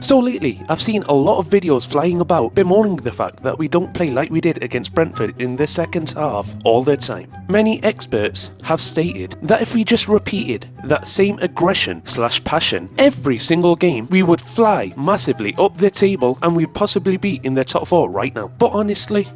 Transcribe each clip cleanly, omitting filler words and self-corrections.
So lately, I've seen a lot of videos flying about bemoaning the fact that we don't play like we did against Brentford in the second half all the time. Many experts have stated that if we just repeated that same aggression / passion every single game, we would fly massively up the table and we'd possibly be in the top 4 right now. But honestly,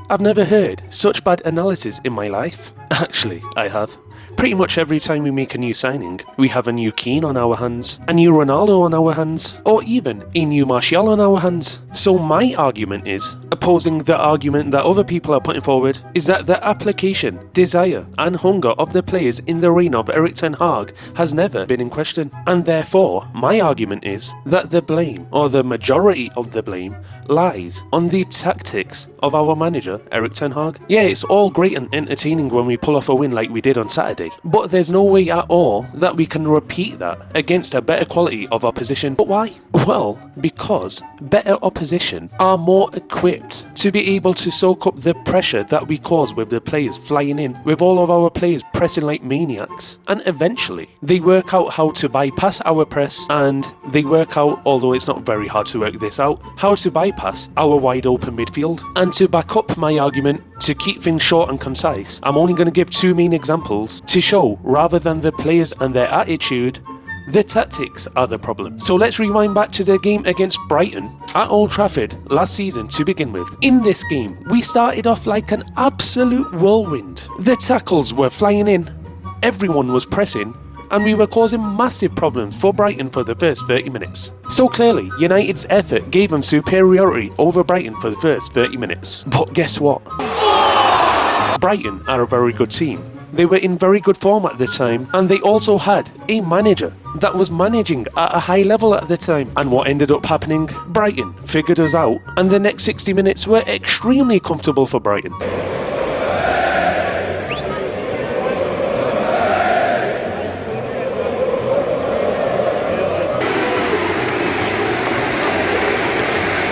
I've never heard such bad analysis in my life. Actually, I have. Pretty much every time we make a new signing, we have a new Keane on our hands, a new Ronaldo on our hands, or even a new Martial on our hands. So my argument is, opposing the argument that other people are putting forward, is that the application, desire and hunger of the players in the reign of Erik ten Hag has never been in question. And therefore, my argument is that the blame, or the majority of the blame, lies on the tactics of our manager, Erik ten Hag. Yeah, it's all great and entertaining when we pull off a win like we did on Saturday, but there's no way at all that we can repeat that against a better quality of opposition. But why? Well, because better opposition are more equipped to be able to soak up the pressure that we cause with the players flying in, with all of our players pressing like maniacs, and eventually they work out how to bypass our press, and they work out, although it's not very hard to work this out, how to bypass our wide open midfield. And to back up my argument, to keep things short and concise, I'm only going to give 2 main examples to show, rather than the players and their attitude, the tactics are the problem. So let's rewind back to the game against Brighton at Old Trafford last season to begin with. In this game, we started off like an absolute whirlwind. The tackles were flying in, everyone was pressing, and we were causing massive problems for Brighton for the first 30 minutes. So clearly, United's effort gave them superiority over Brighton for the first 30 minutes. But guess what? Brighton are a very good team. They were in very good form at the time, and they also had a manager that was managing at a high level at the time. And what ended up happening? Brighton figured us out, and the next 60 minutes were extremely comfortable for Brighton.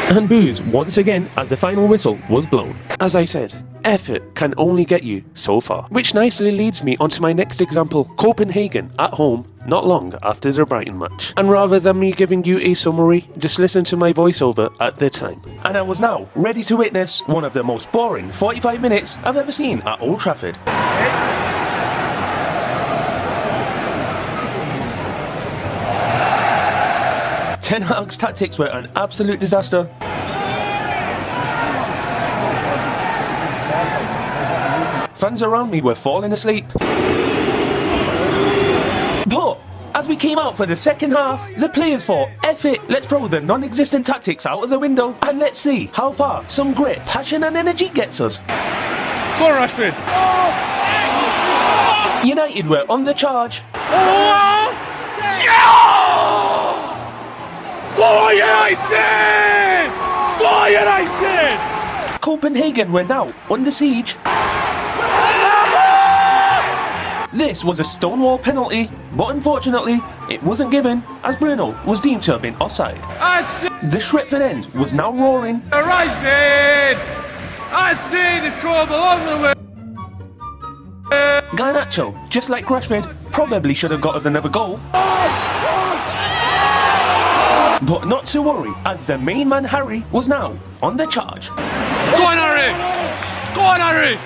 And boos once again as the final whistle was blown. As I said, effort can only get you so far. Which nicely leads me onto my next example, Copenhagen at home not long after the Brighton match. And rather than me giving you a summary, just listen to my voiceover at the time. And I was now ready to witness one of the most boring 45 minutes I've ever seen at Old Trafford. Ten Hag's tactics were an absolute disaster. Fans around me were falling asleep. But as we came out for the second half, the players thought, F it, let's throw the non-existent tactics out of the window and let's see how far some grit, passion and energy gets us. Go on, Rashford! United were on the charge. Go United! Go United! Copenhagen were now under siege. This was a stonewall penalty, but unfortunately, it wasn't given as Bruno was deemed to have been offside. The Shretford end was now roaring. Rising! I see the trouble on the way. Garnacho, just like Rashford, probably should have got us another goal. But not to worry, as the main man Harry was now on the charge. Go on, Harry! Go on, Harry!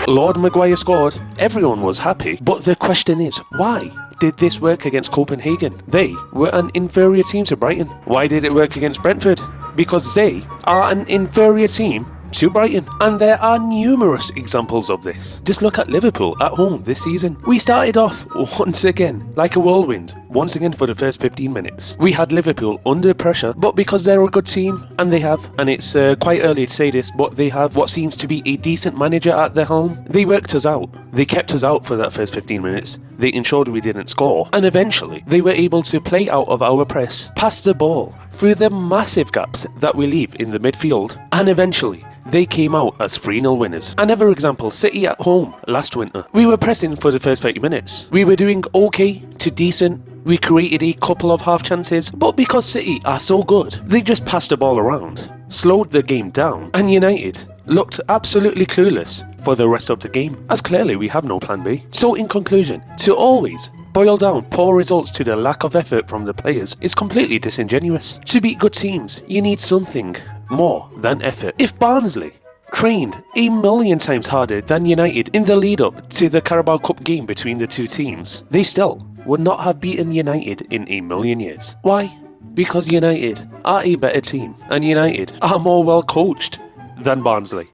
Lord Maguire scored, everyone was happy, but the question is, why did this work against Copenhagen? They were an inferior team to Brighton. Why did it work against Brentford? Because they are an inferior team to Brighton. And there are numerous examples of this. Just look at Liverpool at home this season. We started off once again like a whirlwind, once again for the first 15 minutes. We had Liverpool under pressure, but because they're a good team, and they have, and it's quite early to say this, but they have what seems to be a decent manager at their helm, they worked us out. They kept us out for that first 15 minutes. They ensured we didn't score, and eventually they were able to play out of our press, pass the ball through the massive gaps that we leave in the midfield, and eventually they came out as 3-0 winners. Another example, City at home last winter. We were pressing for the first 30 minutes. We were doing okay to decent. We created a couple of half chances, but because City are so good, they just passed the ball around, slowed the game down, and United, looked absolutely clueless for the rest of the game, as clearly we have no plan B. So in conclusion, to always boil down poor results to the lack of effort from the players is completely disingenuous. To beat good teams, you need something more than effort. If Barnsley trained a million times harder than United in the lead up to the Carabao Cup game between the two teams, they still would not have beaten United in a million years. Why? Because United are a better team, and United are more well coached than Barnsley.